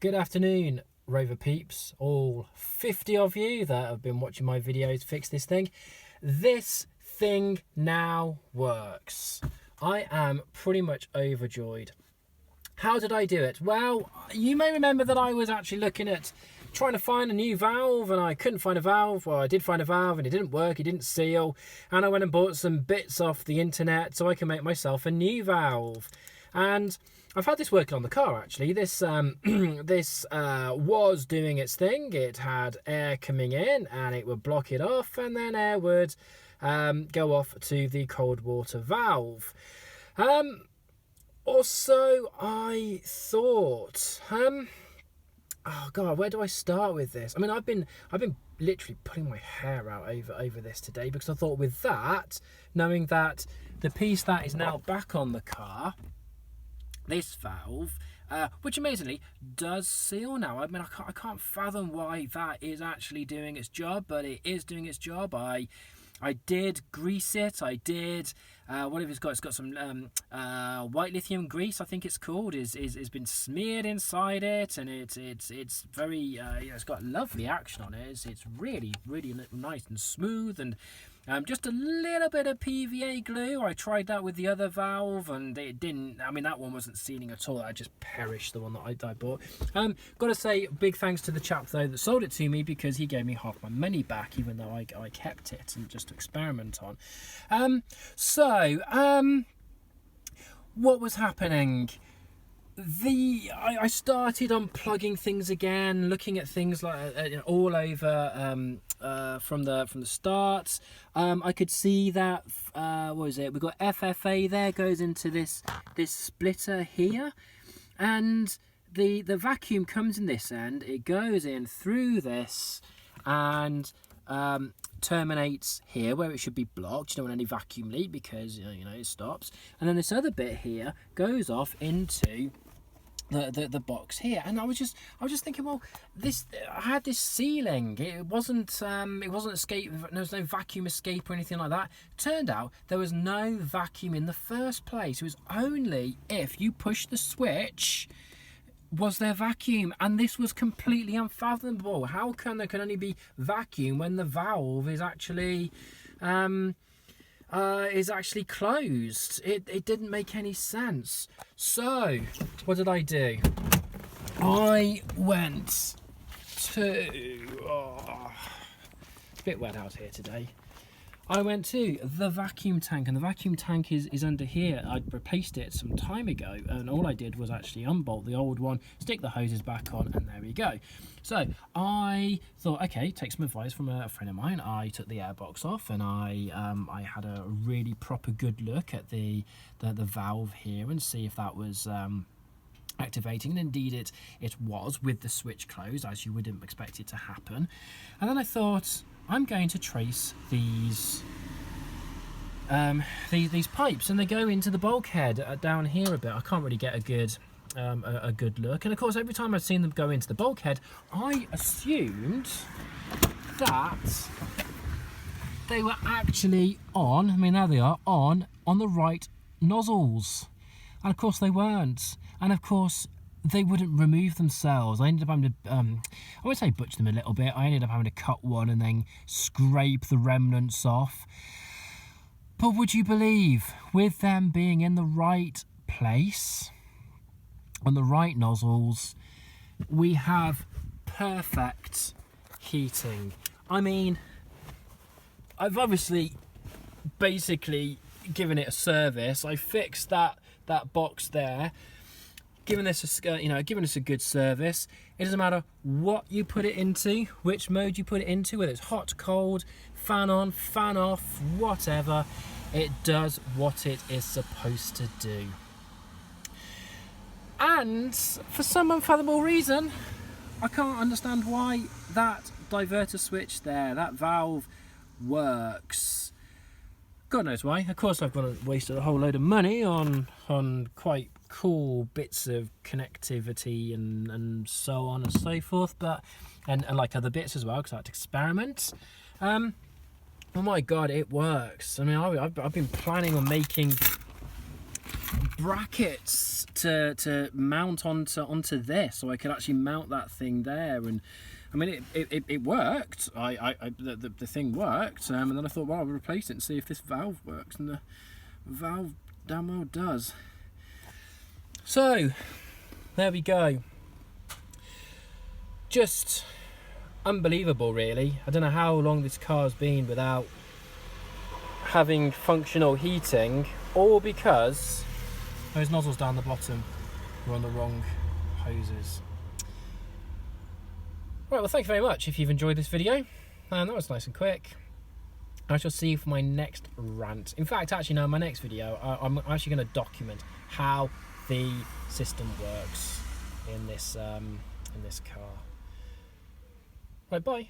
Good afternoon, Rover peeps, all 50 of you that have been watching my videos fix this thing. This thing now works. I am pretty much overjoyed. How did I do it? Well, you may remember that I was actually looking at trying to find a new valve and I couldn't find a valve. Well, I did find a valve and it didn't work, it didn't seal, and I went and bought some bits off the internet so I can make myself a new valve. And I've had this working on the car actually. This was doing its thing. It had air coming in and it would block it off, and then air would go off to the cold water valve. Also, I thought, oh god, where do I start with this? I mean, I've been literally pulling my hair out over this today, because I thought with that, knowing that the piece that is now back on the car, this valve, which amazingly does seal now. I mean, I can't fathom why that is actually doing its job, but it is doing its job. I did grease it. I did whatever it's got. It's got some white lithium grease, I think it's called. Is been smeared inside it, and it's very it's got lovely action on it. It's really nice and smooth, and just a little bit of PVA glue. I tried that with the other valve and it didn't. I mean, that one wasn't sealing at all. I just perished, the one that I bought. Got to say big thanks to the chap though that sold it to me, because he gave me half my money back, even though I kept it and just to experiment on. What was happening? I started unplugging things again, looking at things like all over from the start. I could see that what was it? We've got FFA there, goes into this splitter here, and the vacuum comes in this end. It goes in through this and terminates here where it should be blocked. You don't want any vacuum leak, because you know it stops. And then this other bit here goes off into the box here, and I was just thinking, well, I had this sealing. It wasn't escape. There was no vacuum escape or anything like that. Turned out there was no vacuum in the first place. It was only if you push the switch was there vacuum, and this was completely unfathomable. How come there can only be vacuum when the valve is actually closed? It didn't make any sense. So what did I do? I went to it's a bit wet out here today. I went to the vacuum tank, and the vacuum tank is under here. I'd replaced it some time ago, and all I did was actually unbolt the old one, stick the hoses back on, and there we go. So I thought, okay, take some advice from a friend of mine. I took the airbox off, and I had a really proper good look at the valve here and see if that was activating, and indeed it was, with the switch closed, as you wouldn't expect it to happen. And then I thought, I'm going to trace these pipes, and they go into the bulkhead down here a bit. I can't really get a good look, and of course every time I've seen them go into the bulkhead, I assumed that they were actually on. I mean, there they are, on the right nozzles, and of course they weren't, and of course they wouldn't remove themselves. I ended up having to, I would say butcher them a little bit. I ended up having to cut one and then scrape the remnants off. But would you believe, with them being in the right place, on the right nozzles, we have perfect heating. I mean, I've obviously basically given it a service. I fixed that box there, giving us a good service. It doesn't matter what you put it into, which mode you put it into, whether it's hot, cold, fan on, fan off, whatever. It does what it is supposed to do. And for some unfathomable reason, I can't understand why that diverter switch there, that valve, works. God knows why. Of course, I've wasted a whole load of money on quite cool bits of connectivity and so on and so forth, but and like other bits as well, because I had to experiment. Oh my god, it works. I mean, I've been planning on making brackets to mount onto this, so I could actually mount that thing there. And I mean, it worked. The thing worked, and then I thought, well, I'll replace it and see if this valve works, and the valve damn well does. So there we go. Just unbelievable, really. I don't know how long this car's been without having functional heating, all because those nozzles down the bottom were on the wrong hoses. Right, well, thank you very much if you've enjoyed this video, and that was nice and quick. I shall see you for my next rant. In fact, actually, no, my next video, I'm actually going to document how the system works in this car. Right, bye.